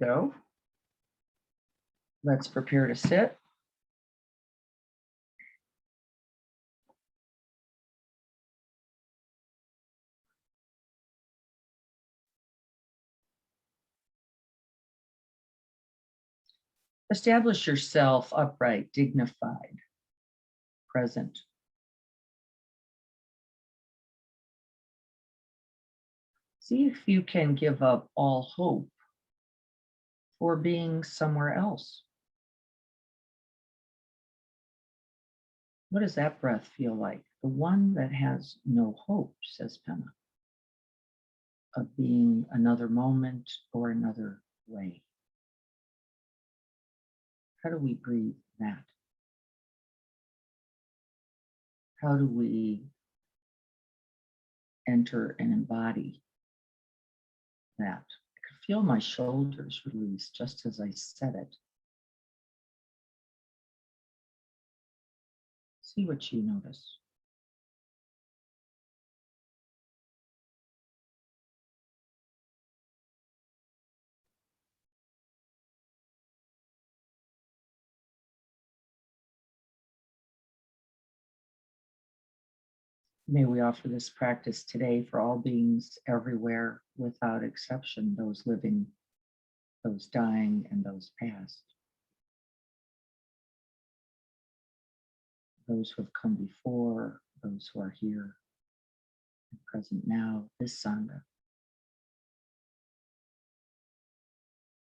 Go. Let's prepare to sit. Establish yourself upright, dignified, present. See if you can give up all hope for being somewhere else. What does that breath feel like? The one that has no hope, says Penna, of being another moment or another way. How do we breathe that? How do we enter and embody that? I could feel my shoulders release just as I said it. See what you notice. May we offer this practice today for all beings everywhere without exception, those living, those dying, and those past. Those who have come before, those who are here and present now, this Sangha.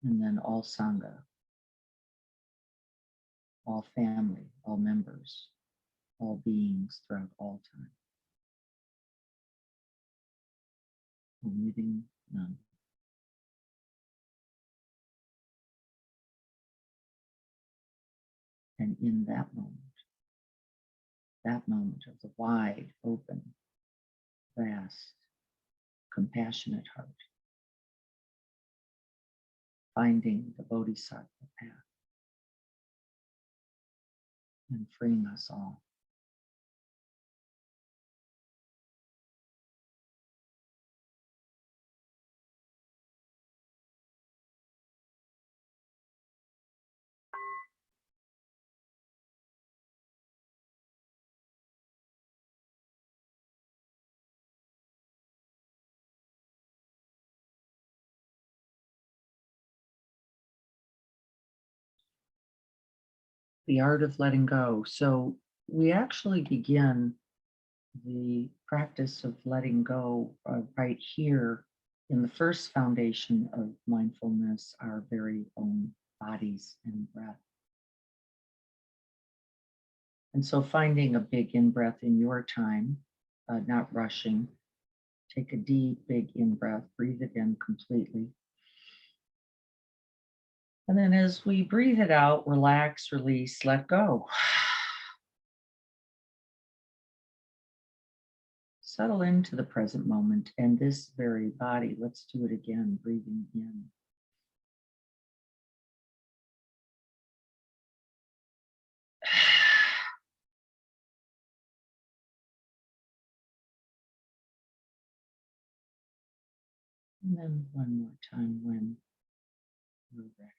And then all Sangha, all family, all members, all beings throughout all time. Omitting none. And in that moment of the wide, open, vast, compassionate heart, finding the Bodhisattva path and freeing us all. The art of letting go. So we actually begin the practice of letting go right here in the first foundation of mindfulness, our very own bodies and breath. And so finding a big in-breath in your time, not rushing. Take a deep, big in-breath, breathe it in completely. And then as we breathe it out, relax, release, let go. Settle into the present moment and this very body. Let's do it again, breathing in. And then one more time when we're ready.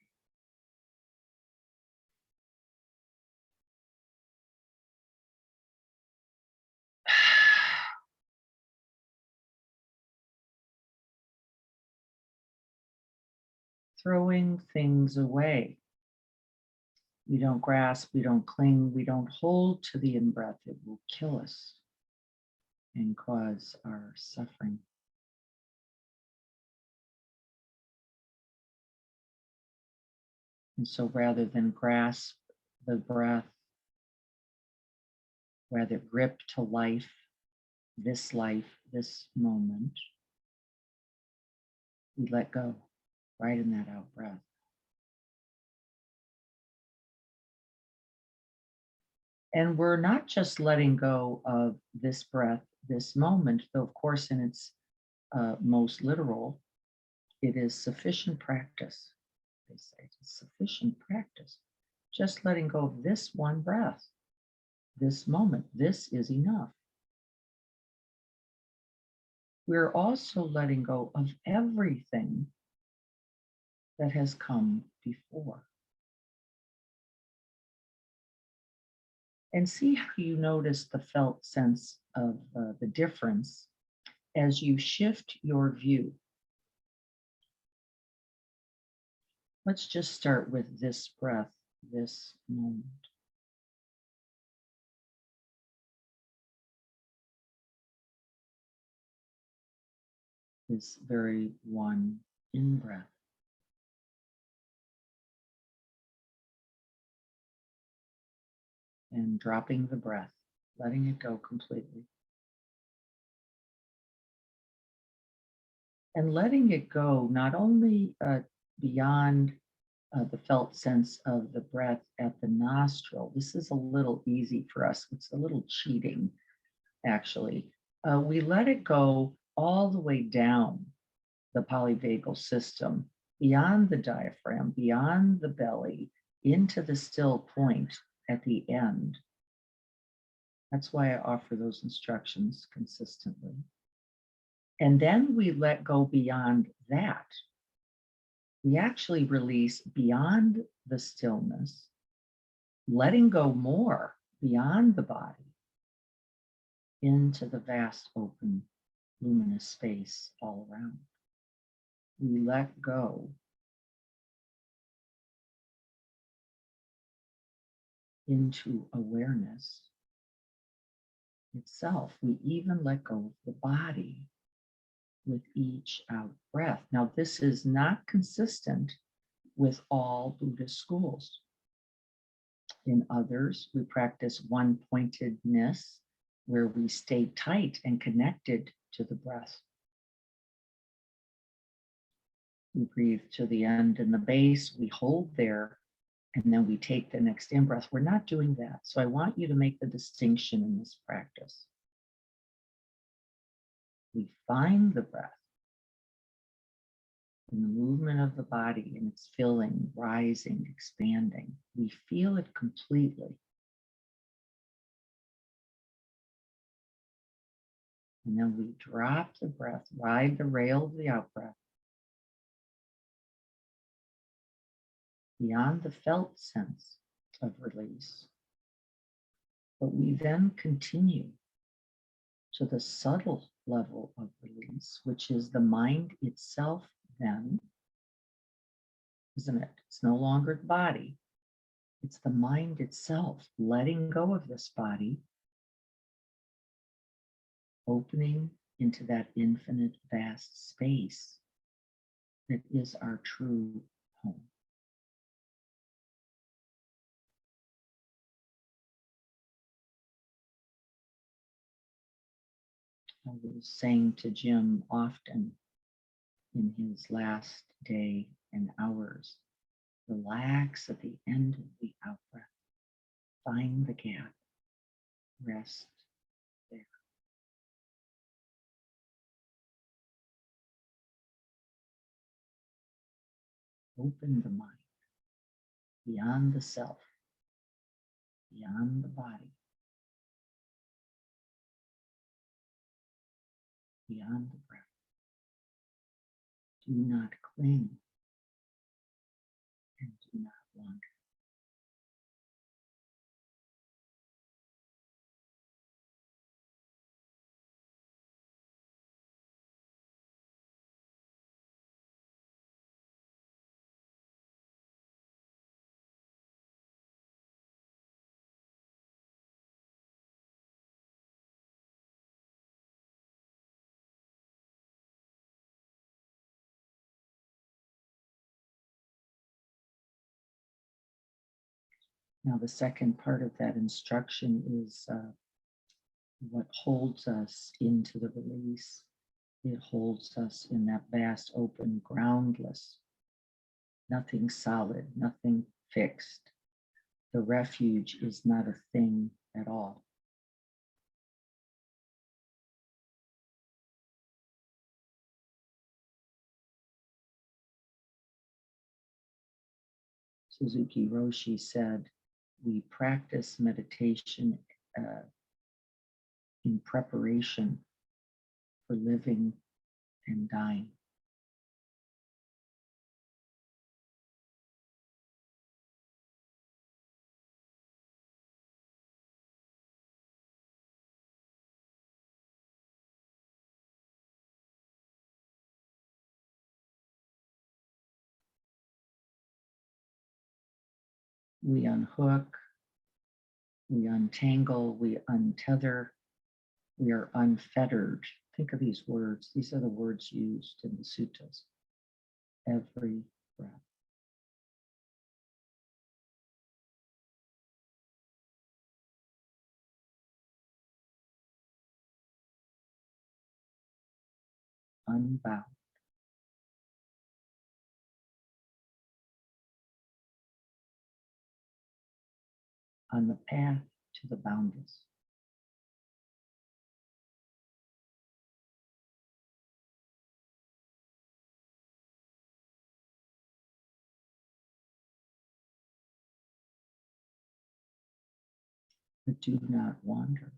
Throwing things away. We don't grasp, we don't cling, we don't hold to the in-breath. It will kill us and cause our suffering. And so rather than grasp the breath, rather grip to life, this moment, we let go right in that out breath. And we're not just letting go of this breath, this moment, though of course in its most literal, it is sufficient practice. They say it's sufficient practice. Just letting go of this one breath, this moment, this is enough. We're also letting go of everything that has come before. And see how you notice the felt sense of the difference as you shift your view. Let's just start with this breath, this moment. This very one in breath. And dropping the breath, letting it go completely. And letting it go not only beyond the felt sense of the breath at the nostril. This is a little easy for us. It's a little cheating, actually. We let it go all the way down the polyvagal system, beyond the diaphragm, beyond the belly, into the still point at the end. That's why I offer those instructions consistently. And then we let go beyond that. We actually release beyond the stillness, letting go more beyond the body into the vast open luminous space all around. We let go into awareness itself. We even let go of the body with each out breath. Now, this is not consistent with all Buddhist schools. In others, we practice one pointedness where we stay tight and connected to the breath. We breathe to the end and the base, we hold there, and then we take the next in breath. We're not doing that. So I want you to make the distinction in this practice. We find the breath in the movement of the body and its filling, rising, expanding. We feel it completely. And then we drop the breath, ride the rail of the out breath beyond the felt sense of release. But we then continue to the subtle level of release, which is the mind itself then, isn't it? It's no longer the body. It's the mind itself letting go of this body, opening into that infinite vast space that is our true home. I was saying to Jim often in his last day and hours, relax at the end of the out breath. Find the gap. Rest there. Open the mind beyond the self, beyond the body, beyond the breath. Do not cling and do not wander. Now, the second part of that instruction is what holds us into the release. It holds us in that vast, open, groundless, nothing solid, nothing fixed. The refuge is not a thing at all. Suzuki Roshi said, we practice meditation in preparation for living and dying. We unhook, we untangle, we untether, we are unfettered. Think of these words. These are the words used in the suttas. Every breath. Unbound. On the path to the boundless. But do not wander.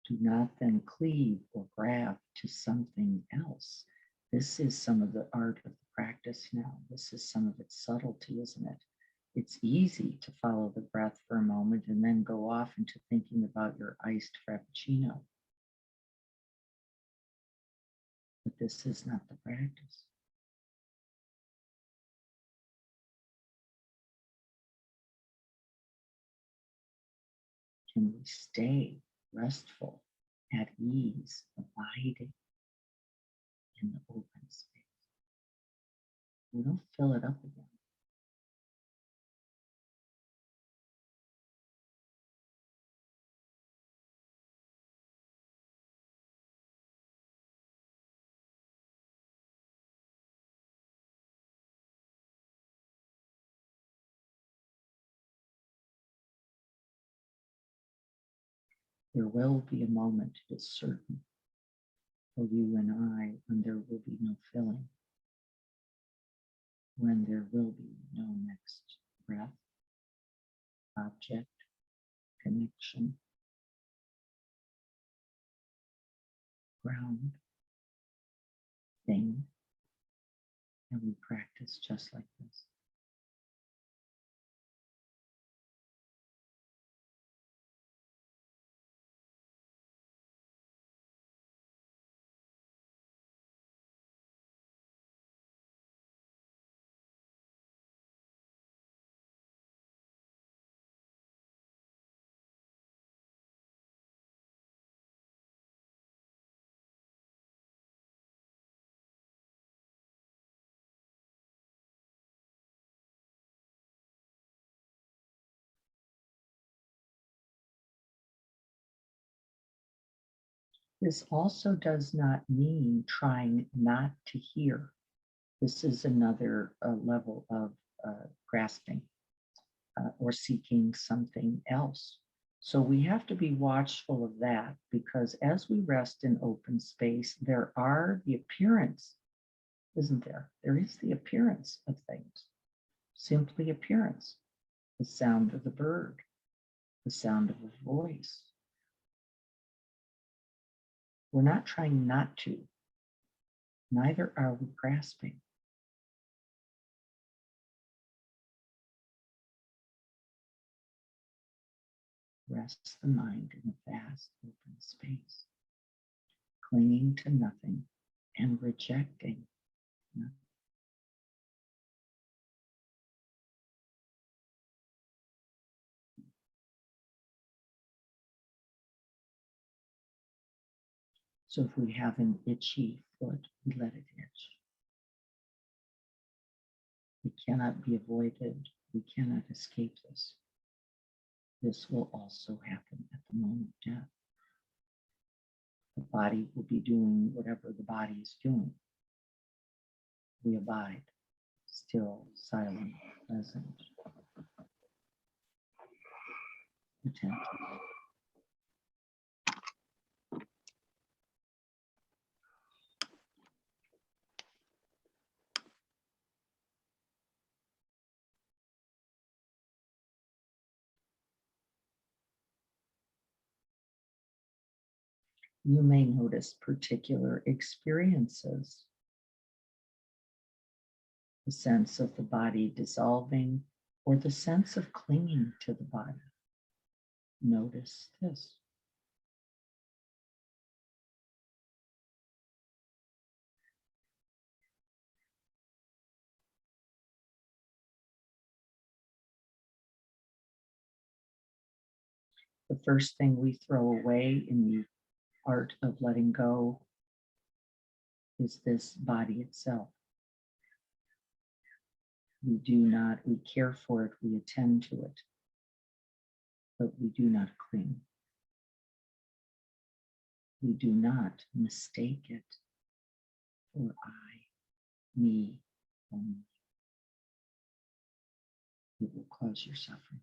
Do not then cleave or grab to something else. This is some of the art of the practice now. This is some of its subtlety, isn't it? It's easy to follow the breath for a moment and then go off into thinking about your iced frappuccino. But this is not the practice. Can we stay restful, at ease, abiding in the open space? We don't fill it up again. There will be a moment, it is certain, for you and I, when there will be no filling, when there will be no next breath, object, connection, ground, thing, and we practice just like this. This also does not mean trying not to hear. This is another level of grasping or seeking something else. So we have to be watchful of that, because as we rest in open space, there are the appearance, isn't there? There is the appearance of things, simply appearance, the sound of the bird, the sound of a voice. We're not trying not to, neither are we grasping. Rests the mind in a vast open space, clinging to nothing and rejecting nothing. So if we have an itchy foot, we let it itch. It cannot be avoided. We cannot escape this. This will also happen at the moment of death. The body will be doing whatever the body is doing. We abide, still, silent, present, attentive. You may notice particular experiences, the sense of the body dissolving or the sense of clinging to the body. Notice this. The first thing we throw away in the art of letting go is this body itself. We care for it, we attend to it, but we do not cling. We do not mistake it for I, me, only. It will cause your suffering.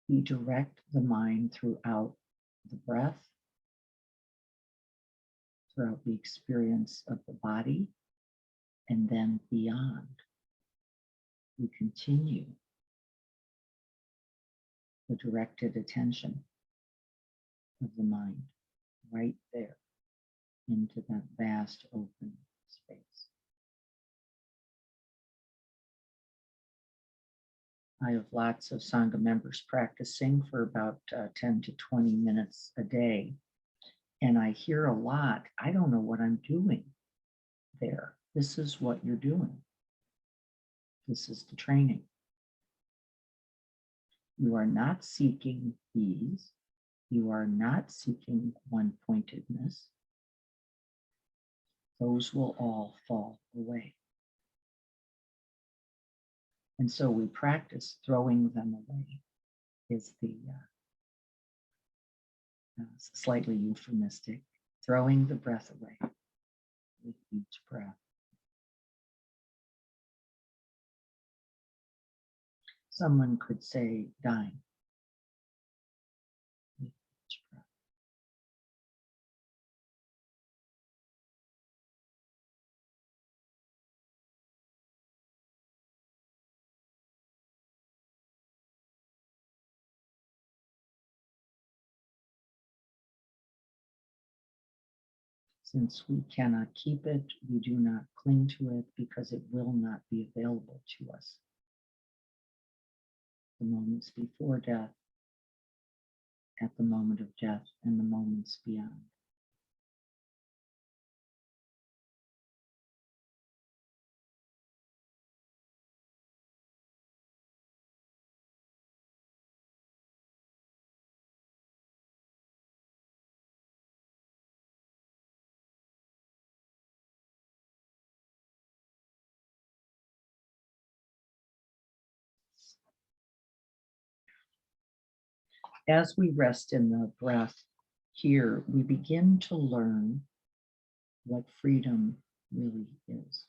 We direct the mind throughout the breath, throughout the experience of the body, and then beyond. We continue the directed attention of the mind right there into that vast open space. I have lots of Sangha members practicing for about 10 to 20 minutes a day. And I hear a lot, I don't know what I'm doing there. This is what you're doing. This is the training. You are not seeking ease. You are not seeking one-pointedness. Those will all fall away. And so we practice throwing them away is the slightly euphemistic, throwing the breath away with each breath. Someone could say dying with each breath. Since we cannot keep it, we do not cling to it because it will not be available to us. The moments before death, at the moment of death, and the moments beyond. As we rest in the breath here, we begin to learn what freedom really is.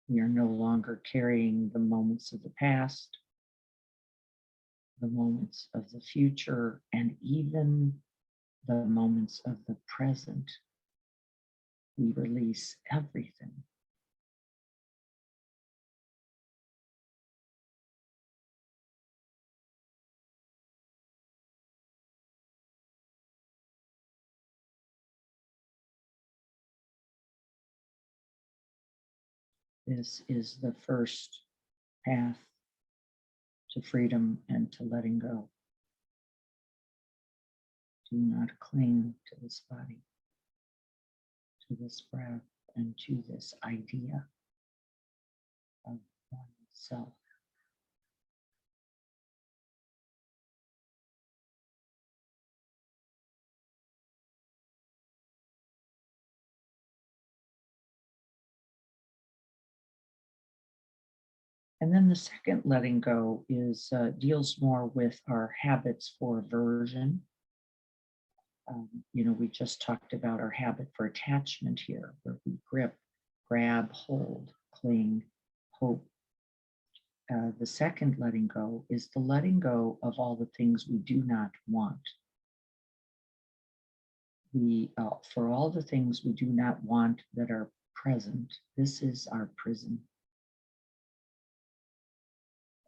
We are no longer carrying the moments of the past, the moments of the future, and even the moments of the present. We release everything. This is the first path to freedom and to letting go. Do not cling to this body, to this breath, and to this idea of oneself. And then the second letting go is deals more with our habits for aversion. We just talked about our habit for attachment here, where we grip, grab, hold, cling, hope. The second letting go is the letting go of all the things we do not want. For all the things we do not want that are present. This is our prison.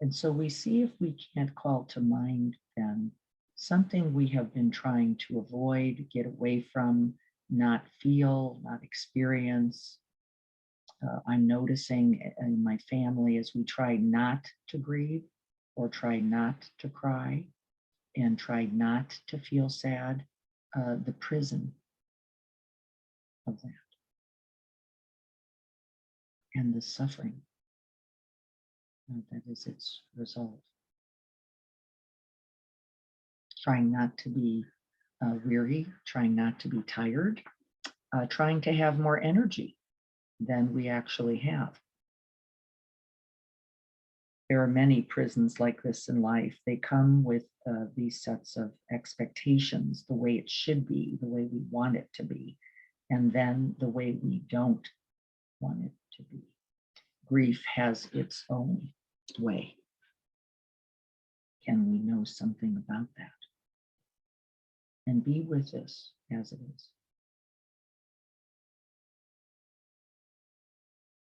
And so we see if we can't call to mind then something we have been trying to avoid, get away from, not feel, not experience. I'm noticing in my family as we try not to grieve or try not to cry and try not to feel sad, the prison of that and the suffering that is its result. Trying not to be weary, trying not to be tired, trying to have more energy than we actually have. There are many prisons like this in life. They come with these sets of expectations, the way it should be, the way we want it to be, and then the way we don't want it to be. Grief has its own way. Can we know something about that? And be with this as it is.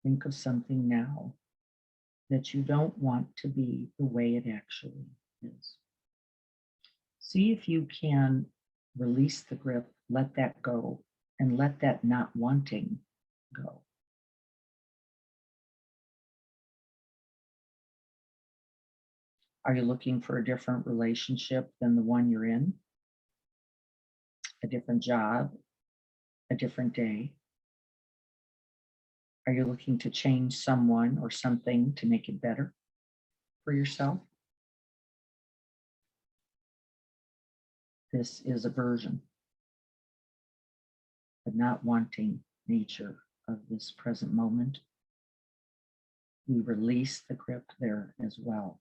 Think of something now that you don't want to be the way it actually is. See if you can release the grip, let that go, and let that not wanting go. Are you looking for a different relationship than the one you're in? A different job? A different day? Are you looking to change someone or something to make it better for yourself? This is aversion, the not wanting nature of this present moment. We release the grip there as well.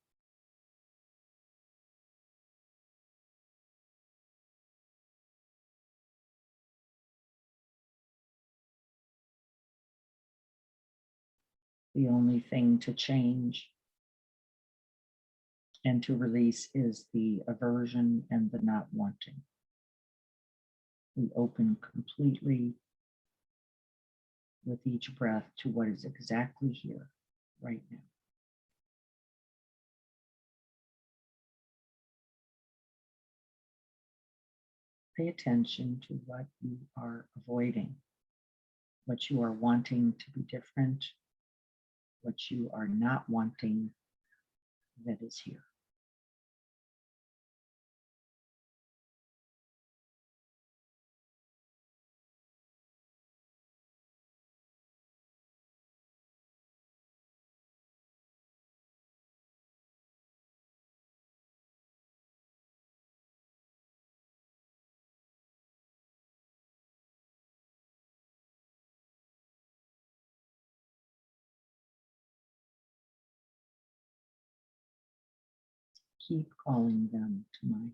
The only thing to change and to release is the aversion and the not wanting. We open completely with each breath to what is exactly here right now. Pay attention to what you are avoiding, what you are wanting to be different, what you are not wanting that is here. Keep calling them to mind.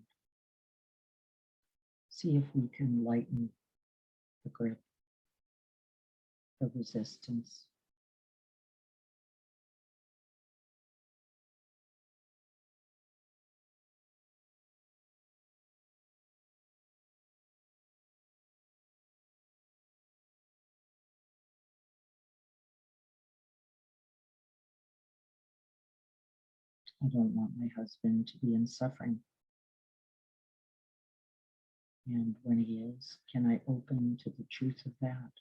See if we can lighten the grip, the resistance. I don't want my husband to be in suffering. And when he is, can I open to the truth of that?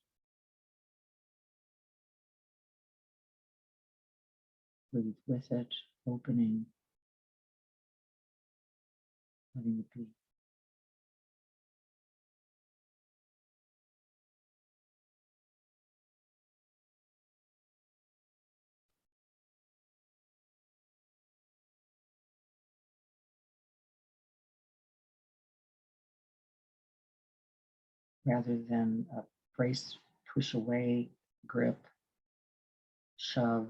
Breathe with it, opening, letting it be. Rather than brace, push away, grip, shove,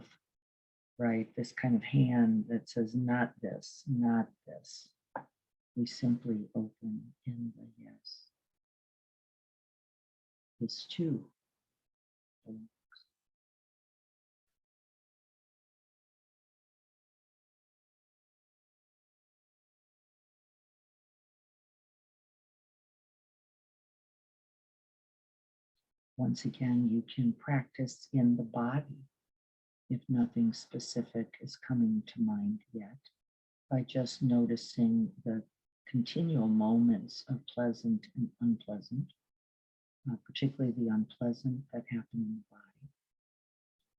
right? This kind of hand that says, not this, not this. We simply open in the yes. This too. Once again, you can practice in the body if nothing specific is coming to mind yet, by just noticing the continual moments of pleasant and unpleasant, particularly the unpleasant that happen in the body,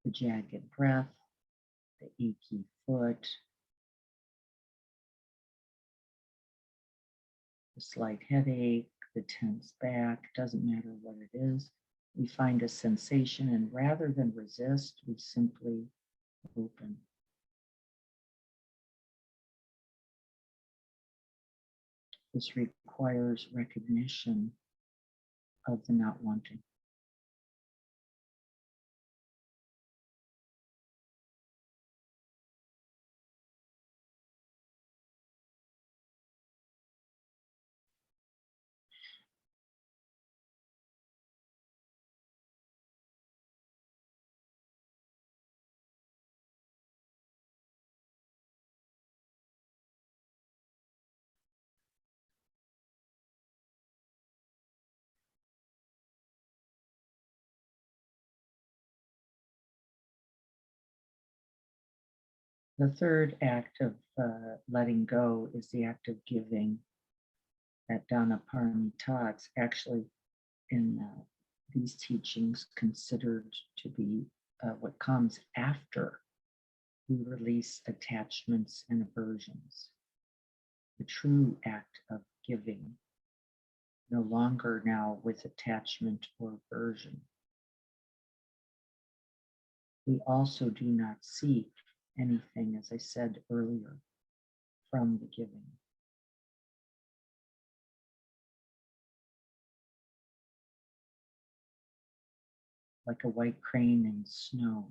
the jagged breath, the achy foot, the slight headache, the tense back, doesn't matter what it is. We find a sensation, and rather than resist, we simply open. This requires recognition of the not wanting. The third act of letting go is the act of giving that Dana Paramita. It's actually in these teachings considered to be what comes after we release attachments and aversions. The true act of giving, no longer now with attachment or aversion. We also do not seek anything, as I said earlier, from the giving. Like a white crane in snow,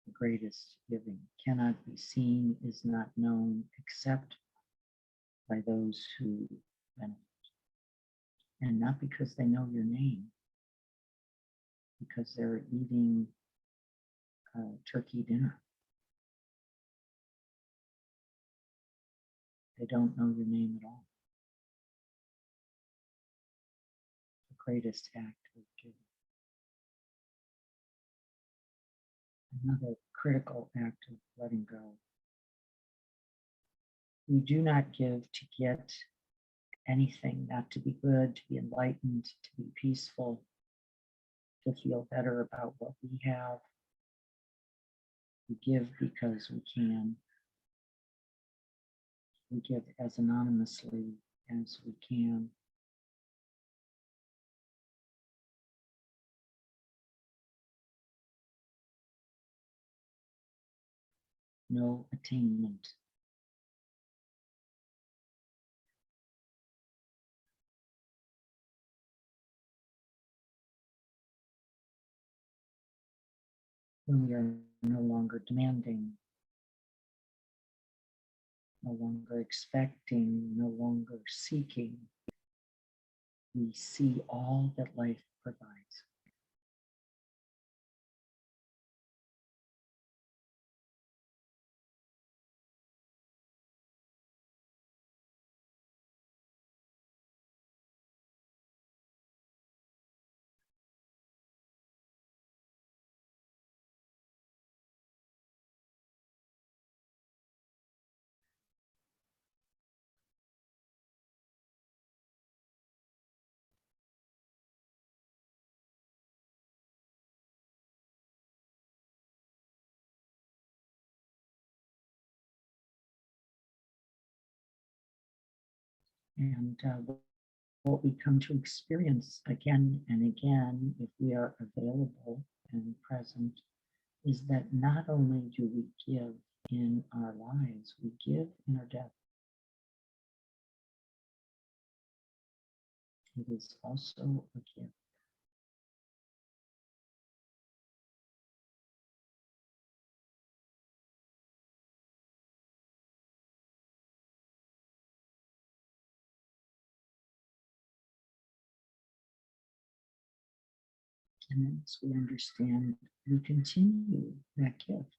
the greatest giving cannot be seen, is not known except by those who benefit. And not because they know your name, because they're eating turkey dinner. They don't know your name at all. The greatest act of giving. Another critical act of letting go. We do not give to get anything, not to be good, to be enlightened, to be peaceful, to feel better about what we have. We give because we can. We give as anonymously as we can. No attainment. When we are no longer demanding, no longer expecting, no longer seeking, we see all that life provides. And what we come to experience again and again, if we are available and present, is that not only do we give in our lives, we give in our death. It is also a gift. And as we understand, we continue that gift.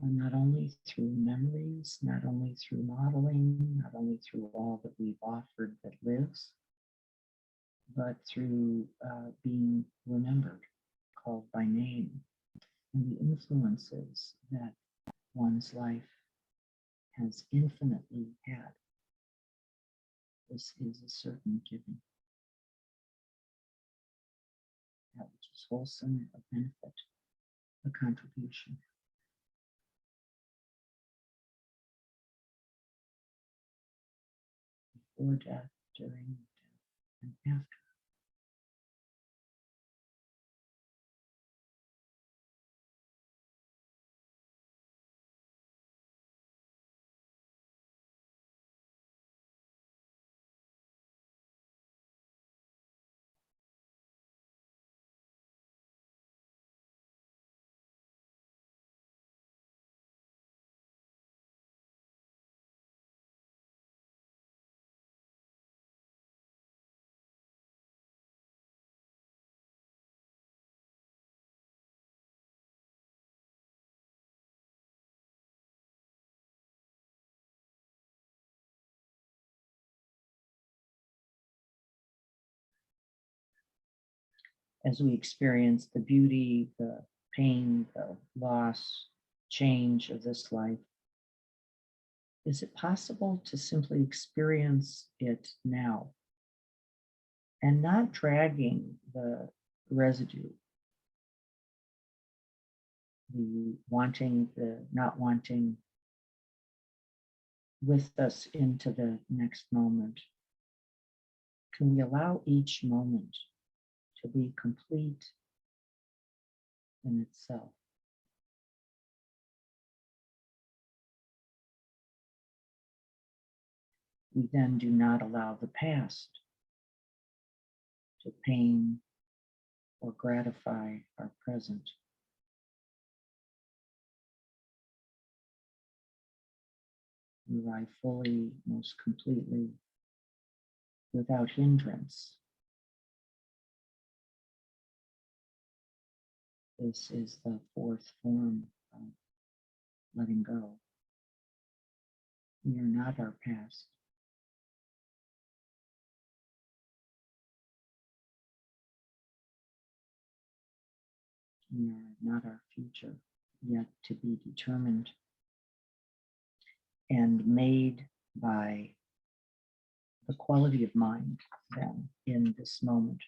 Not only through memories, not only through modeling, not only through all that we've offered that lives, but through being remembered, called by name, and the influences that one's life has infinitely had. This is a certain giving, that which is wholesome, a benefit, a contribution. Before death, during death, and after. As we experience the beauty, the pain, the loss, change of this life, is it possible to simply experience it now and not dragging the residue, the wanting, the not wanting, with us into the next moment? Can we allow each moment to be complete in itself? We then do not allow the past to pain or gratify our present. We lie fully, most completely, without hindrance. This is the fourth form of letting go. We are not our past. We are not our future, yet to be determined and made by the quality of mind then in this moment.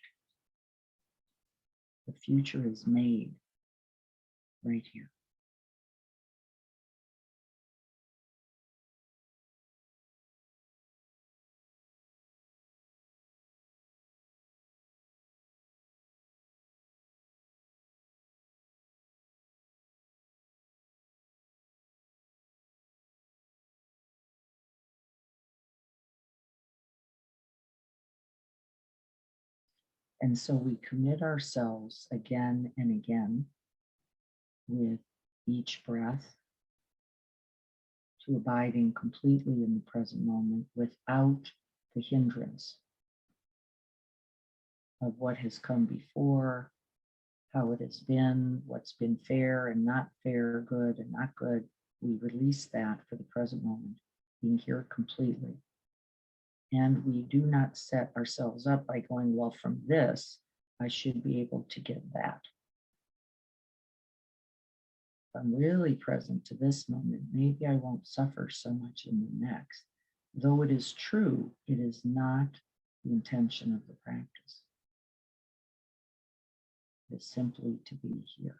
The future is made right here. And so we commit ourselves again and again with each breath to abiding completely in the present moment without the hindrance of what has come before, how it has been, what's been fair and not fair, good and not good. We release that for the present moment, being here completely. And we do not set ourselves up by going, well, from this, I should be able to get that. If I'm really present to this moment, maybe I won't suffer so much in the next. Though it is true, it is not the intention of the practice. It's simply to be here.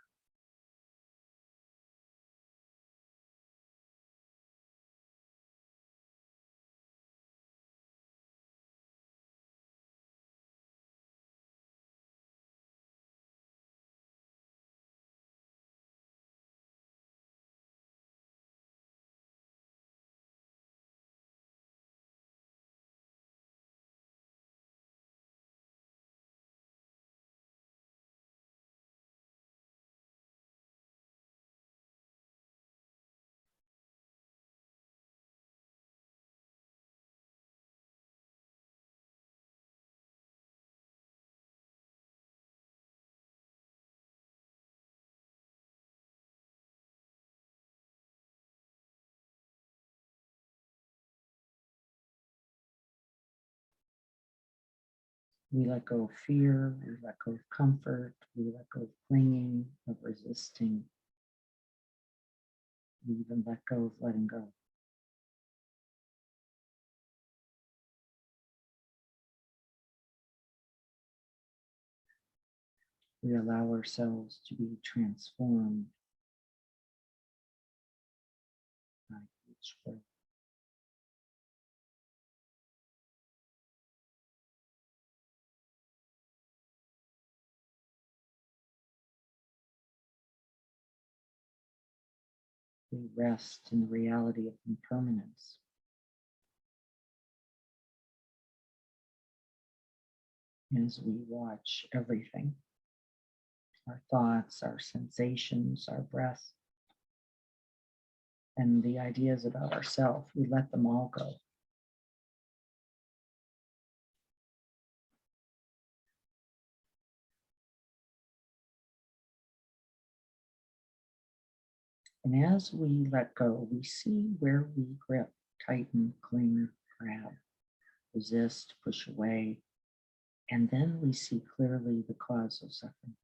We let go of fear, we let go of comfort, we let go of clinging, of resisting, we even let go of letting go. We allow ourselves to be transformed by each breath. We rest in the reality of impermanence as we watch everything, our thoughts, our sensations, our breath, and the ideas about ourselves. We let them all go. And as we let go, we see where we grip, tighten, cling, grab, resist, push away, and then we see clearly the cause of suffering.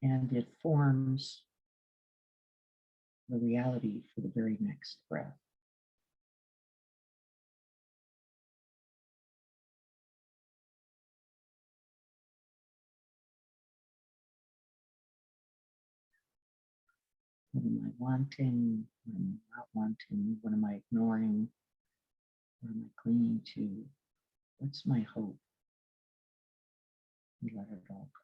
And it forms the reality for the very next breath. What am I wanting? What am I not wanting? What am I ignoring? What am I clinging to? What's my hope? We let it all go.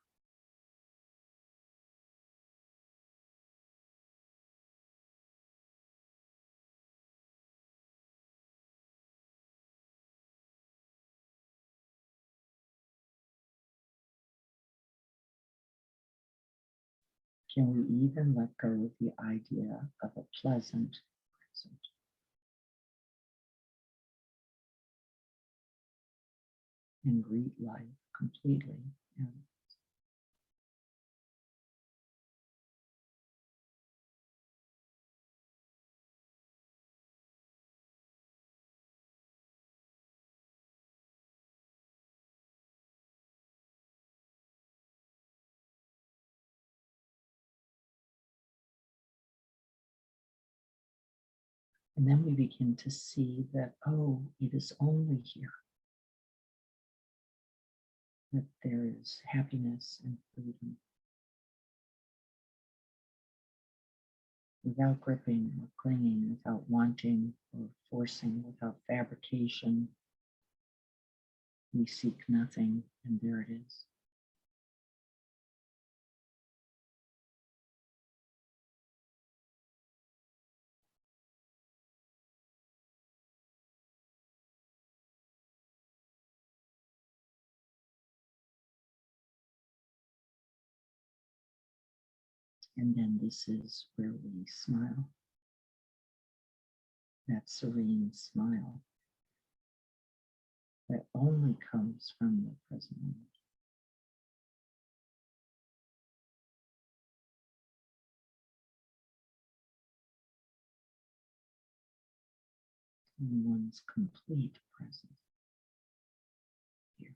Can we even let go of the idea of a pleasant present? And greet life completely and then we begin to see that, oh, it is only here that there is happiness and freedom without gripping or clinging, without wanting or forcing, without fabrication. We seek nothing, and there it is. And then this is where we smile, that serene smile that only comes from the present moment. In one's complete presence here.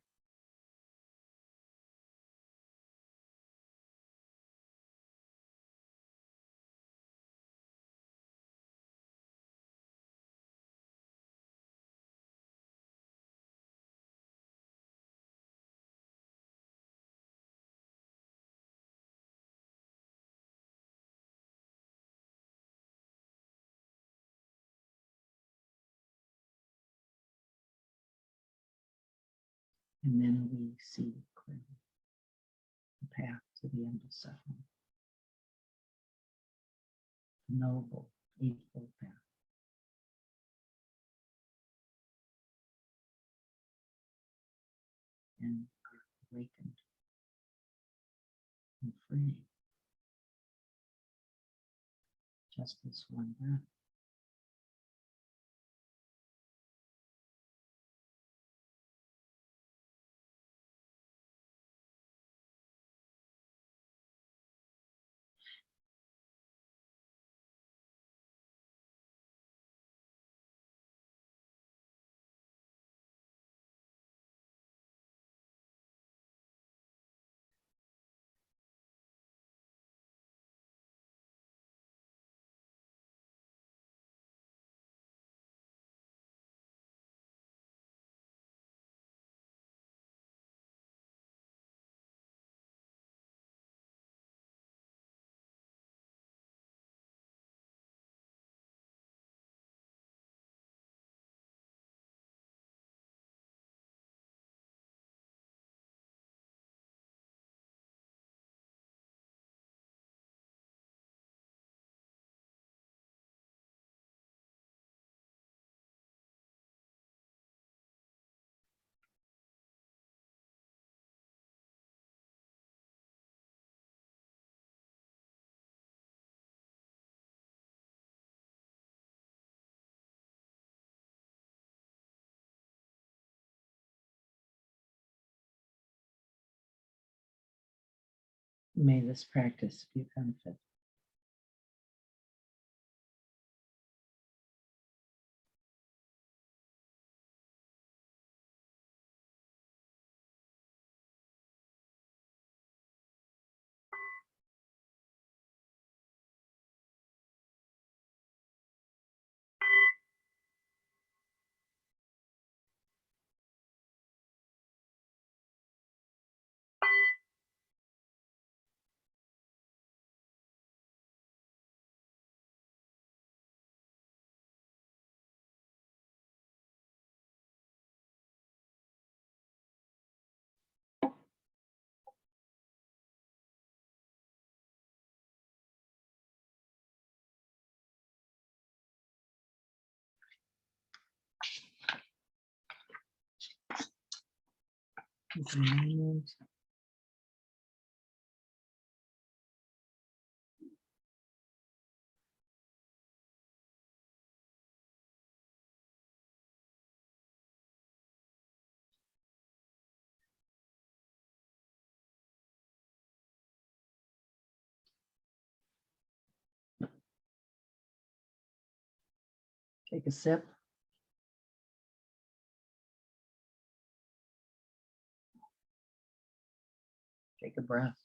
And then we see clearly the path to the end of suffering, the noble, eightfold path. And are awakened and free. Just this one breath. May this practice be a benefit. Take a moment. Take a sip. Take a breath.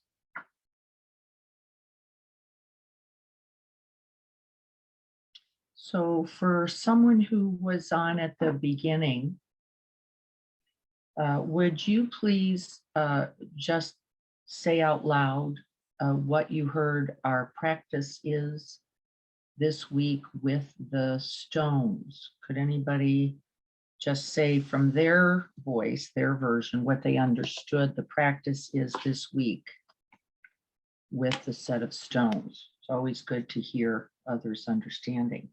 So for someone who was on at the beginning, would you please just say out loud what you heard our practice is this week with the stones? Could anybody just say from their voice, their version, what they understood the practice is this week with the set of stones? It's always good to hear others' understanding.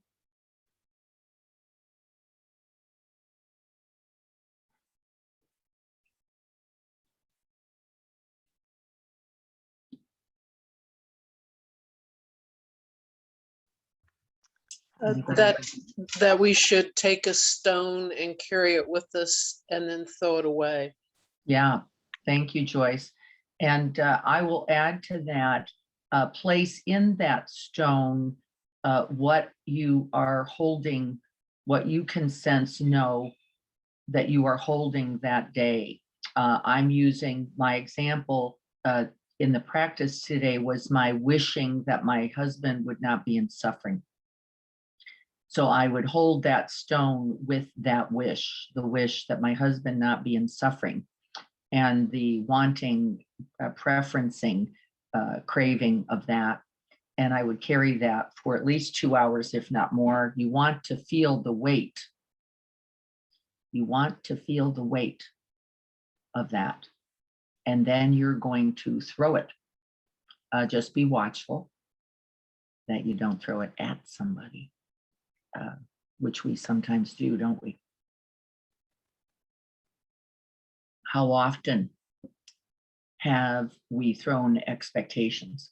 That we should take a stone and carry it with us and then throw it away. Yeah, thank you, Joyce. And I will add to that, place in that stone what you are holding, what you can sense, know that you are holding that day. I'm using my example in the practice today was my wishing that my husband would not be in suffering. So I would hold that stone with that wish, the wish that my husband not be in suffering, and the wanting, preferencing, craving of that. And I would carry that for at least 2 hours, if not more. You want to feel the weight. You want to feel the weight of that. And then you're going to throw it. Just be watchful that you don't throw it at somebody, which we sometimes do, don't we? How often have we thrown expectations,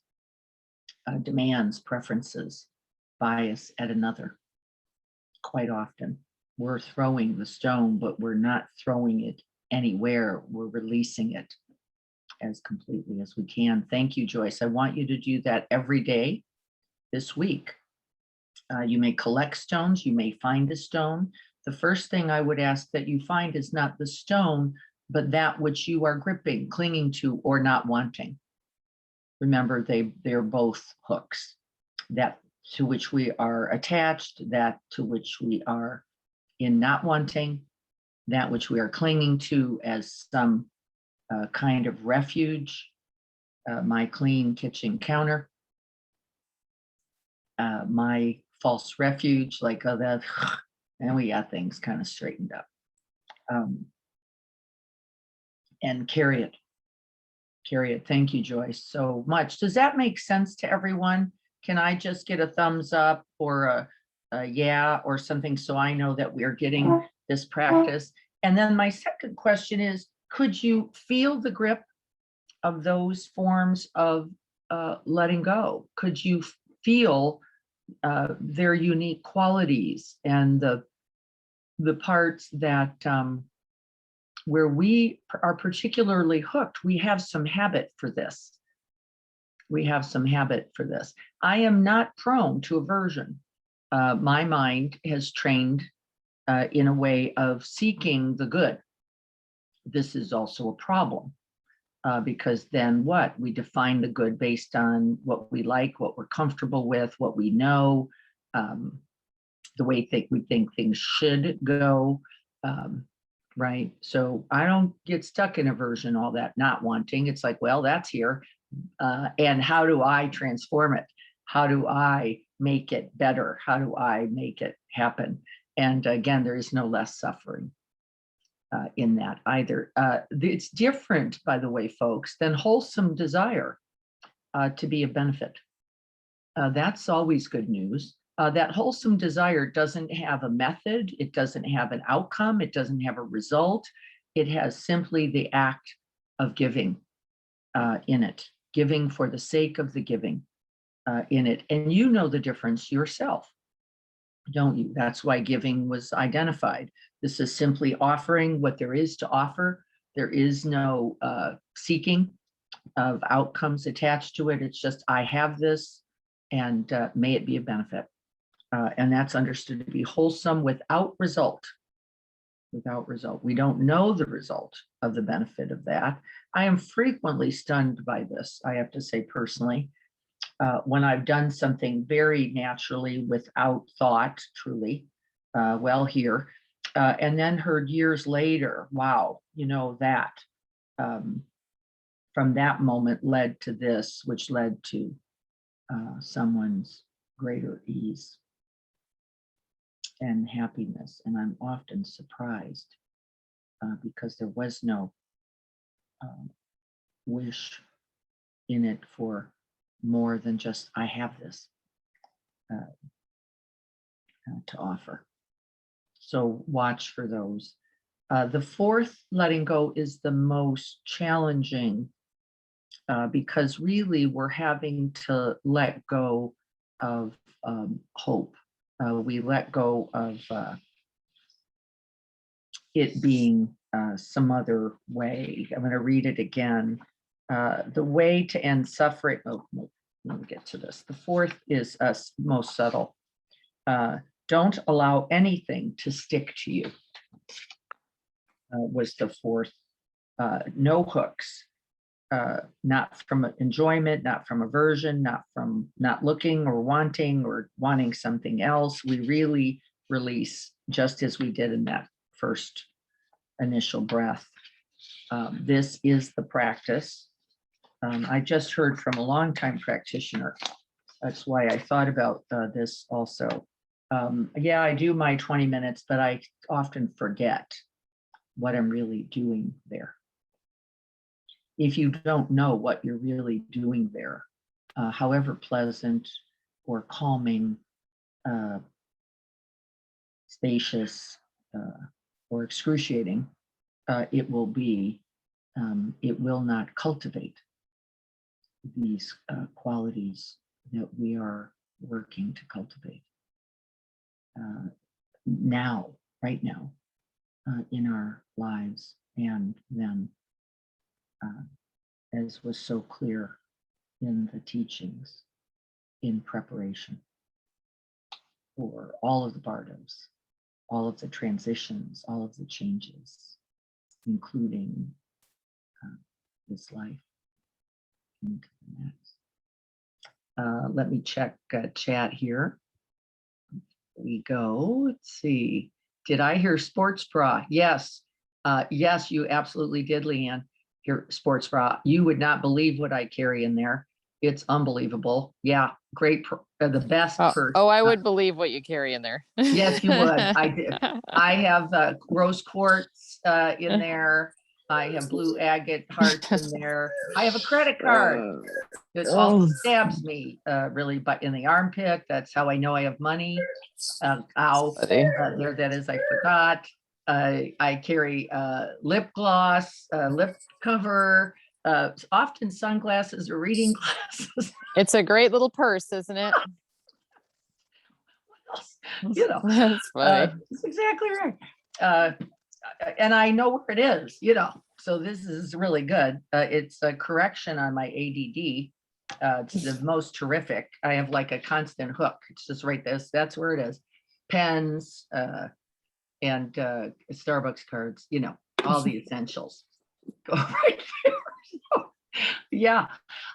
demands, preferences bias at another. Quite often, we're throwing the stone, but we're not throwing it anywhere. We're releasing it as completely as we can. Thank you, Joyce. I want you to do that every day this week. You may collect stones, you may find a stone. The first thing I would ask that you find is not the stone, but that which you are gripping, clinging to, or not wanting. Remember, they're both hooks. That to which we are attached, that to which we are in not wanting, that which we are clinging to as some kind of refuge, my clean kitchen counter, my false refuge, like that, and we got things kind of straightened up. And carry it. Carry it. Thank you, Joyce, so much. Does that make sense to everyone? Can I just get a thumbs up or a yeah or something so I know that we're getting this practice? And then my second question is, could you feel the grip of those forms of letting go? Could you feel their unique qualities and the parts that where we are particularly hooked? We have some habit for this. We have some habit for this. I am not prone to aversion. My mind has trained in a way of seeking the good. This is also a problem because then what? We define the good based on what we like, what we're comfortable with, what we know, the way we think things should go. Right. So I don't get stuck in aversion, all that not wanting. It's like, well, that's here. And how do I transform it? How do I make it better? How do I make it happen? And again, there is no less suffering in that either. It's different, by the way, folks, than wholesome desire to be a benefit. That's always good news. That wholesome desire doesn't have a method, it doesn't have an outcome, it doesn't have a result. It has simply the act of giving in it, giving for the sake of the giving in it. And you know the difference yourself, don't you? That's why giving was identified. This is simply offering what there is to offer. There is no seeking of outcomes attached to it. It's just, I have this and may it be a benefit. And that's understood to be wholesome without result. Without result. We don't know the result of the benefit of that. I am frequently stunned by this, I have to say personally, when I've done something very naturally without thought, truly, well here, and then heard years later, wow, you know, that from that moment led to this, which led to someone's greater ease and happiness. And I'm often surprised because there was no wish in it for more than just, I have this to offer. So watch for those. The fourth letting go is the most challenging because really we're having to let go of hope. We let go of it being some other way. I'm going to read it again. The way to end suffering. Oh, no, let me get to this. The fourth is most subtle. Don't allow anything to stick to you. Was the fourth. No hooks. Not from enjoyment, not from aversion, not from not looking or wanting something else. We really release just as we did in that first initial breath. This is the practice. I just heard from a longtime practitioner. That's why I thought about this also. Yeah, I do my 20 minutes, but I often forget what I'm really doing there. If you don't know what you're really doing there, however pleasant or calming, spacious, or excruciating it will be, it will not cultivate these qualities that we are working to cultivate now, right now, in our lives. And then, as was so clear in the teachings, in preparation for all of the bardos, all of the transitions, all of the changes, including this life into the next. Let me check chat here. We go. Let's see. Did I hear sports bra? Yes. Yes, you absolutely did, Leanne. Your sports bra. You would not believe what I carry in there. It's unbelievable. Yeah, great. The best purse. Oh, I would believe what you carry in there. Yes, you would. I did. I have rose quartz in there. I have blue agate hearts in there. I have a credit card. It also stabs me really, but in the armpit. That's how I know I have money. Ow, there that is. I forgot. I carry lip gloss, lip cover, often sunglasses or reading glasses. It's a great little purse, isn't it? You know, That's funny. that's exactly right. And I know where it is, you know, so this is really good. It's a correction on my ADD. It's the most terrific. I have like a constant hook. It's just right this. That's where it is. Pens and Starbucks cards, you know, all the essentials go right there. So, yeah,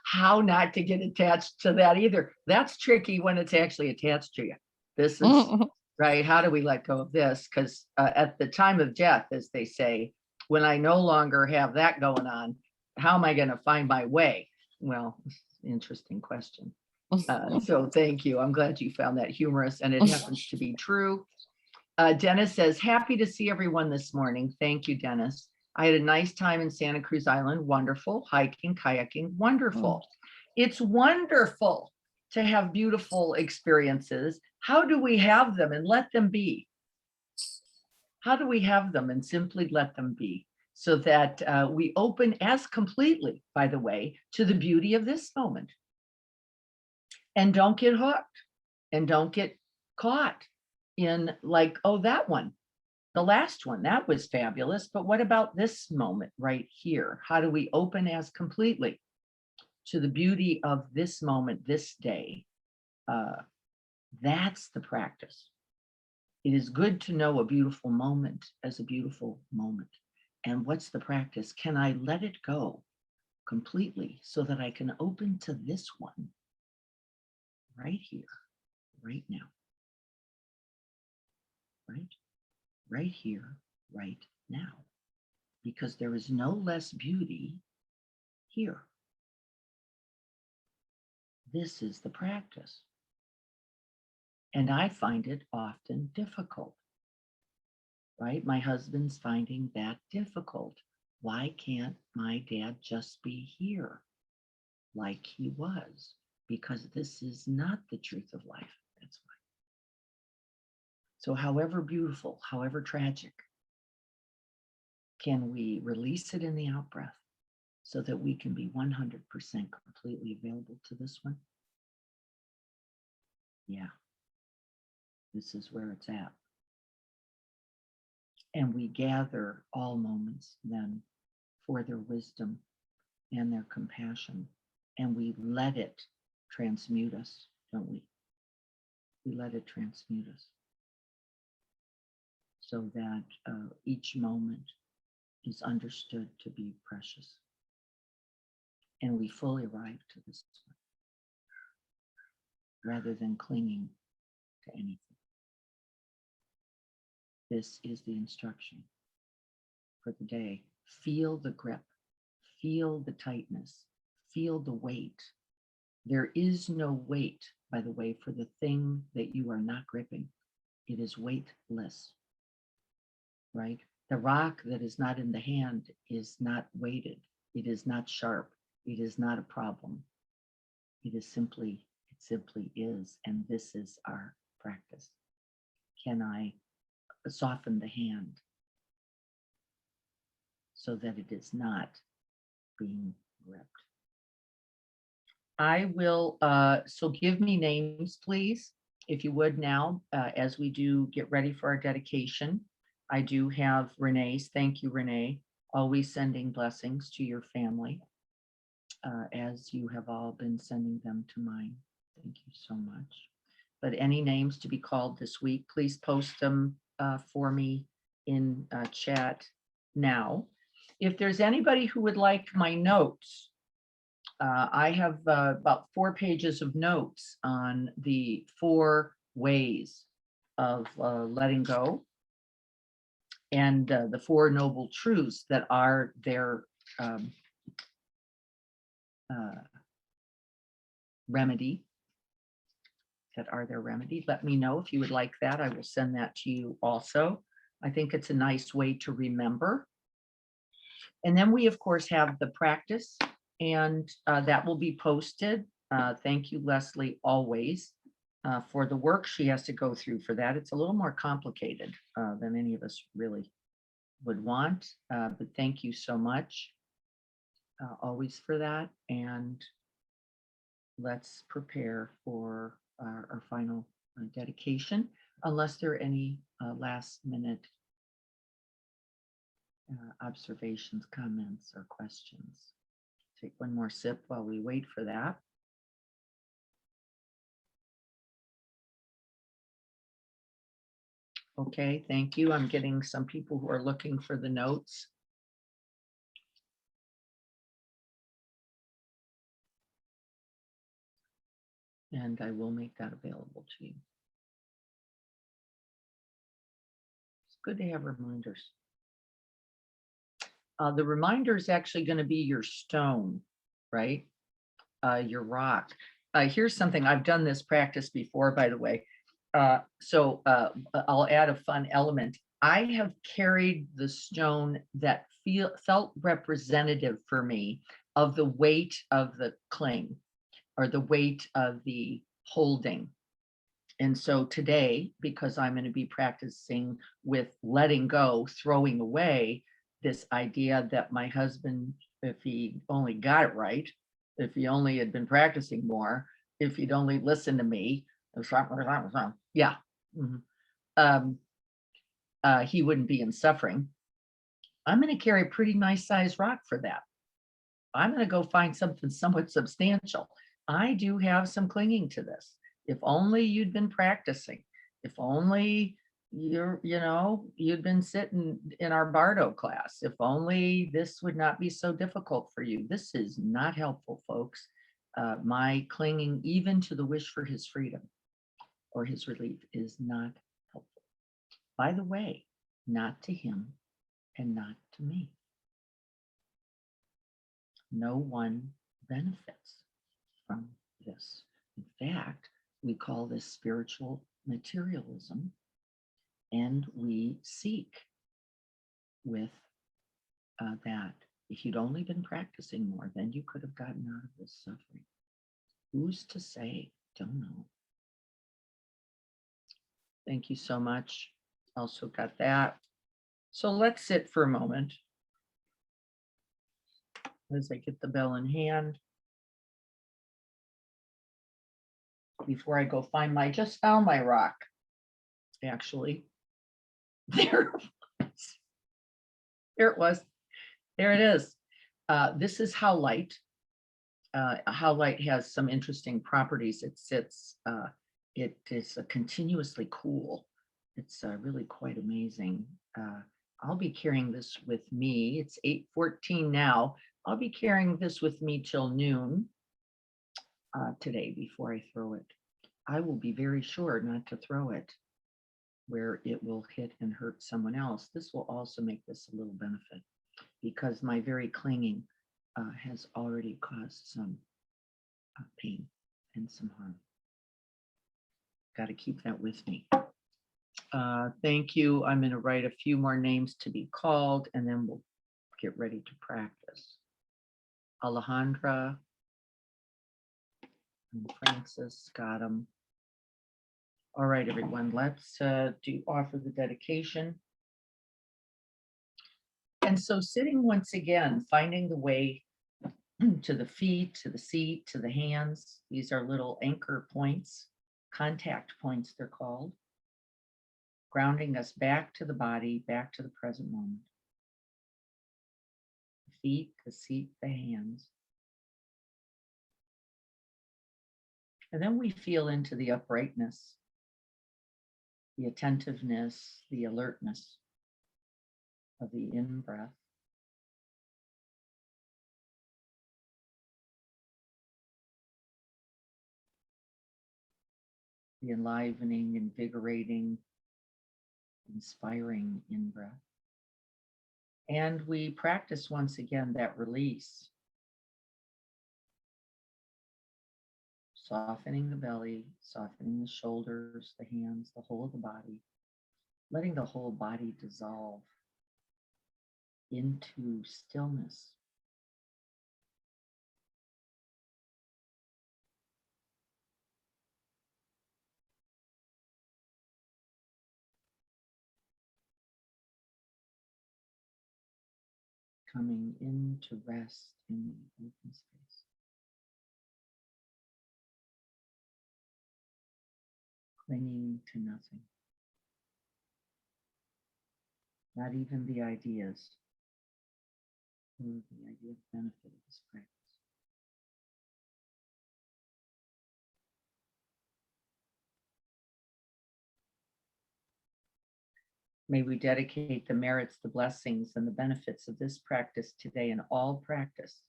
how not to get attached to that either. That's tricky when it's actually attached to you. This is right. How do we let go of this? Because at the time of death, as they say, when I no longer have that going on, how am I going to find my way? Well, interesting question. So thank you. I'm glad you found that humorous, and it happens to be true. Dennis says, happy to see everyone this morning. Thank you, Dennis. I had a nice time in Santa Cruz Island. Wonderful. Hiking, kayaking, wonderful. It's wonderful to have beautiful experiences. How do we have them and let them be? How do we have them and simply let them be so that we open as completely, by the way, to the beauty of this moment? And don't get hooked and don't get caught in like, oh, that one, the last one, that was fabulous. But what about this moment right here? How do we open as completely to the beauty of this moment, this day? That's the practice. It is good to know a beautiful moment as a beautiful moment. And what's the practice? Can I let it go completely so that I can open to this one right here, right now? Right here, right now. Because there is no less beauty here. This is the practice. And I find it often difficult, right? My husband's finding that difficult. Why can't my dad just be here like he was? Because this is not the truth of life. That's why. So however beautiful, however tragic, can we release it in the out breath so that we can be 100% completely available to this one? Yeah, this is where it's at. And we gather all moments then for their wisdom and their compassion, and we let it transmute us, don't we? We let it transmute us so that each moment is understood to be precious. And we fully arrive to this one, rather than clinging to anything. This is the instruction for the day. Feel the grip, feel the tightness, feel the weight. There is no weight, by the way, for the thing that you are not gripping. It is weightless, right? The rock that is not in the hand is not weighted. It is not sharp. It is not a problem. It simply is. And this is our practice. Can I soften the hand so that it is not being gripped? I will, so give me names, please, if you would now, as we do get ready for our dedication. I do have Renee's. Thank you, Renee. Always sending blessings to your family, as you have all been sending them to mine. Thank you so much. But any names to be called this week, please post them for me in chat now. If there's anybody who would like my notes, I have about 4 pages of notes on the 4 ways of letting go and the 4 noble truths that are their remedy. That are their remedy. Let me know if you would like that. I will send that to you also. I think it's a nice way to remember. And then we, of course, have the practice, and that will be posted. Thank you, Leslie, always for the work she has to go through for that. It's a little more complicated than any of us really would want, but thank you so much always for that. And let's prepare for our final dedication, unless there are any last minute observations, comments, or questions. Take one more sip while we wait for that. Okay, thank you. I'm getting some people who are looking for the notes. And I will make that available to you. It's good to have reminders. The reminder is actually going to be your stone, right? Your rock. Here's something, I've done this practice before, by the way. So I'll add a fun element. I have carried the stone that felt representative for me of the weight of the cling or the weight of the holding. And so today, because I'm going to be practicing with letting go, throwing away, this idea that my husband, if he only got it right, if he only had been practicing more, if he'd only listened to me, yeah, he wouldn't be in suffering. I'm going to carry a pretty nice sized rock for that. I'm going to go find something somewhat substantial. I do have some clinging to this. If only you'd been practicing. If only you'd been sitting in our Bardo class. If only this would not be so difficult for you. This is not helpful, folks. My clinging even to the wish for his freedom or his relief is not helpful. By the way, not to him and not to me. No one benefits from this. In fact, we call this spiritual materialism, and we seek with that. If you'd only been practicing more, then you could have gotten out of this suffering. Who's to say? Don't know. Thank you so much. Also got that. So let's sit for a moment as I get the bell in hand. Before I go find my, just found my rock, actually. There it was. There it was. There it is. This is howlite. Howlite has some interesting properties. It sits, it is continuously cool. It's really quite amazing. I'll be carrying this with me. It's 8:14 now. I'll be carrying this with me till noon today before I throw it. I will be very sure not to throw it where it will hit and hurt someone else. This will also make this a little benefit because my very clinging has already caused some pain and some harm. Got to keep that with me. Thank you. I'm going to write a few more names to be called and then we'll get ready to practice. Alejandra and Francis got them. All right, everyone, let's offer the dedication. And so sitting once again, finding the way to the feet, to the seat, to the hands. These are little anchor points, contact points, they're called, grounding us back to the body, back to the present moment. The feet, the seat, the hands. And then we feel into the uprightness, the attentiveness, the alertness of the in-breath. The enlivening, invigorating, inspiring in-breath. And we practice once again that release. Softening the belly, softening the shoulders, the hands, the whole of the body, letting the whole body dissolve into stillness. Coming into rest in the open space. Clinging to nothing. Not even the ideas or the idea of benefit of this practice. May we dedicate the merits, the blessings, and the benefits of this practice today in all practice.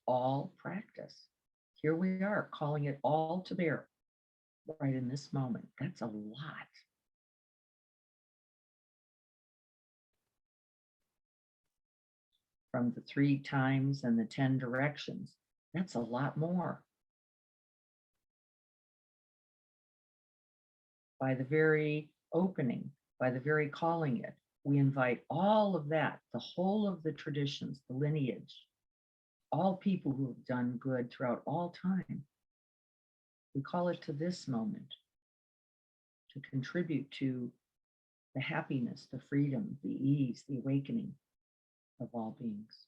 All practice. Here we are calling it all to bear right in this moment. That's a lot. From the 3 times and the 10 directions, that's a lot more. By the very opening, by the very calling it, we invite all of that, the whole of the traditions, the lineage, all people who have done good throughout all time. We call it to this moment to contribute to the happiness, the freedom, the ease, the awakening of all beings.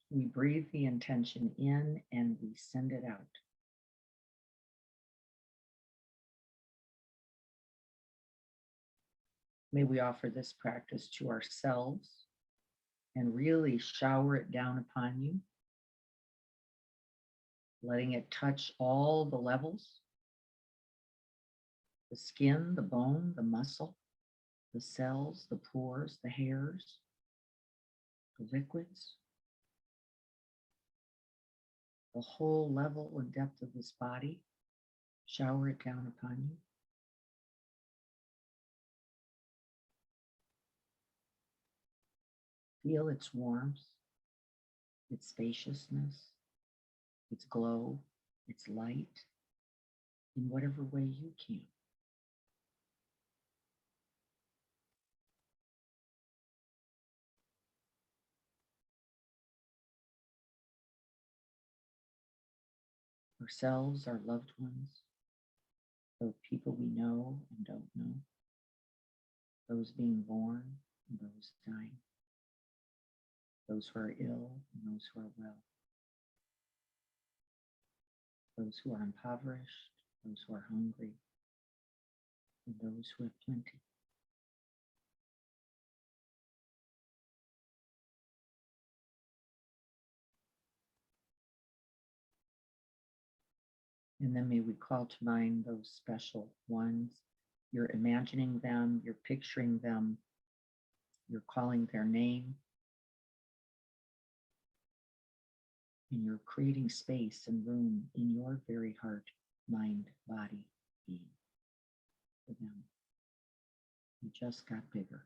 We breathe the intention in and we send it out. May we offer this practice to ourselves and really shower it down upon you, letting it touch all the levels, the skin, the bone, the muscle, the cells, the pores, the hairs, the liquids, the whole level and depth of this body. Shower it down upon you. Feel its warmth, its spaciousness, its glow, its light, in whatever way you can. Ourselves, our loved ones, those people we know and don't know, those being born and those dying, those who are ill and those who are well, those who are impoverished, those who are hungry, and those who have plenty. And then may we call to mind those special ones. You're imagining them, you're picturing them, you're calling their name, and you're creating space and room in your very heart, mind, body, being for them. You just got bigger.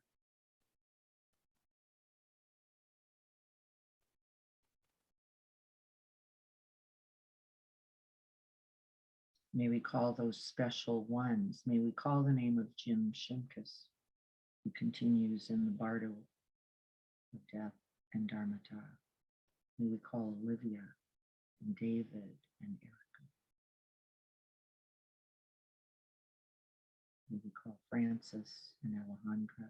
May we call those special ones. May we call the name of Jim Shimkus, who continues in the bardo of death and Dharmata. May we call Olivia and David and Erica. May we call Francis and Alejandra.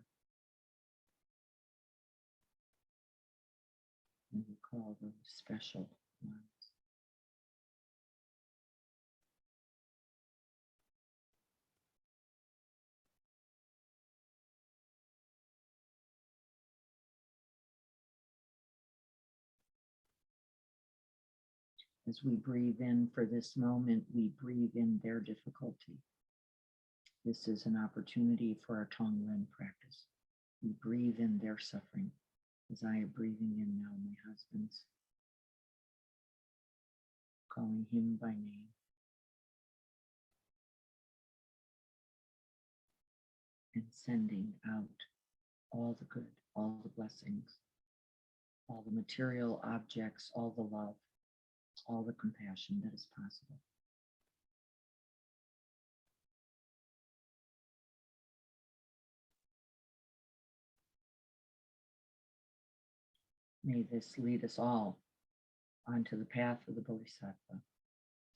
And we call those special ones. As we breathe in for this moment, we breathe in their difficulty. This is an opportunity for our Tonglen practice. We breathe in their suffering, as I am breathing in now my husband's, calling him by name. And sending out all the good, all the blessings, all the material objects, all the love, all the compassion that is possible. May this lead us all onto the path of the Bodhisattva,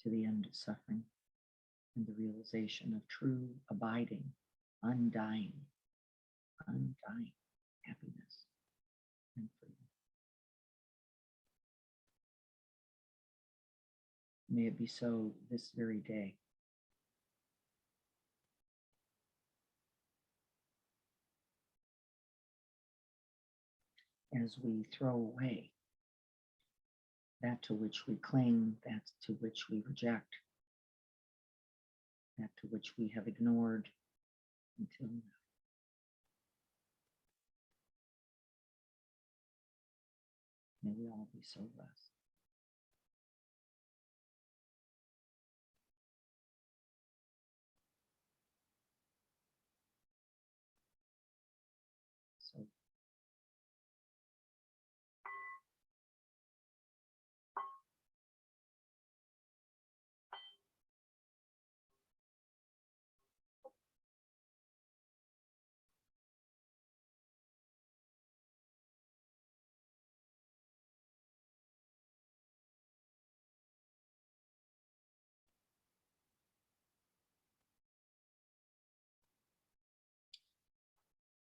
to the end of suffering and the realization of true, abiding, undying happiness and freedom. May it be so this very day. As we throw away that to which we cling, that to which we reject, that to which we have ignored until now. May we all be so blessed. So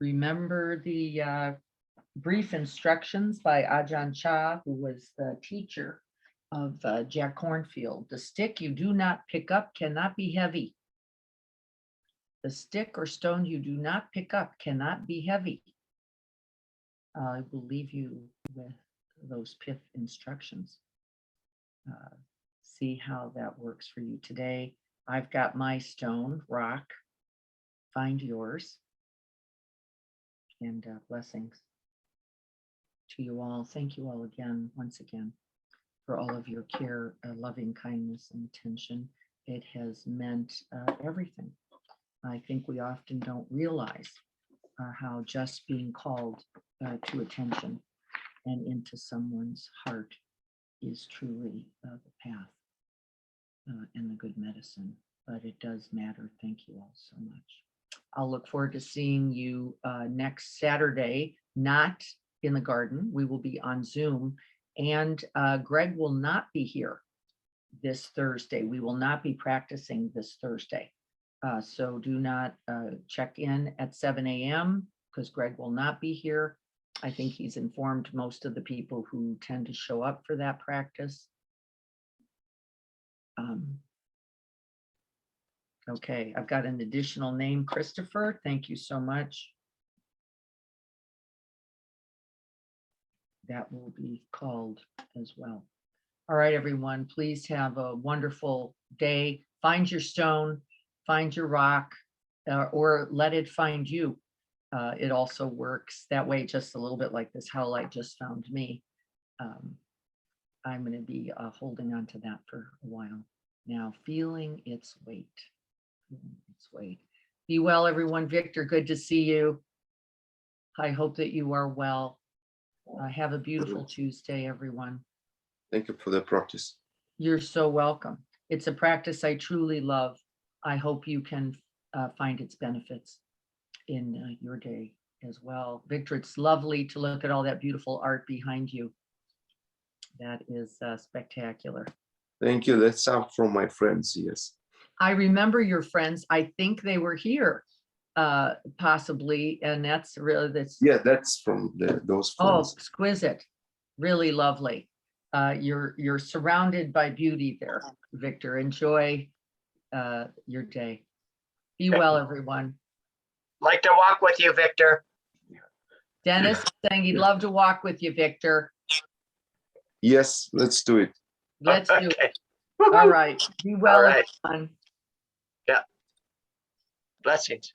remember the brief instructions by Ajahn Chah, who was the teacher of Jack Cornfield. The stick you do not pick up cannot be heavy. The stick or stone you do not pick up cannot be heavy. I will leave you with those pith instructions. See how that works for you today. I've got my stone, rock. Find yours. And blessings to you all. Thank you all again, once again, for all of your care, loving kindness, and attention. It has meant everything. I think we often don't realize how just being called to attention and into someone's heart is truly the path and the good medicine. But it does matter. Thank you all so much. I'll look forward to seeing you next Saturday, not in the garden. We will be on Zoom, and Greg will not be here this Thursday. We will not be practicing this Thursday. So do not check in at 7 a.m. because Greg will not be here. I think he's informed most of the people who tend to show up for that practice. Okay, I've got an additional name, Christopher. Thank you so much. That will be called as well. All right, everyone, please have a wonderful day. Find your stone, find your rock, or let it find you. It also works that way, just a little bit like this How Light just found me. I'm going to be holding on to that for a while now, feeling its weight. Be well, everyone. Victor, good to see you. I hope that you are well. Have a beautiful Tuesday, everyone. Thank you for the practice. You're so welcome. It's a practice I truly love. I hope you can find its benefits in your day as well. Victor, it's lovely to look at all that beautiful art behind you. That is spectacular. Thank you. That's up from my friends. Yes. I remember your friends. I think they were here possibly, and that's really that's Yeah, that's from those oh, friends. exquisite, really lovely. You're surrounded by beauty there, Victor. Enjoy your day. Be Okay. well, everyone. Like to walk with you, Victor. Dennis is saying he'd love to walk with you, Victor. Yes, let's do it. Let's do it. Okay. All right. Be well, All right. everyone. Blessings.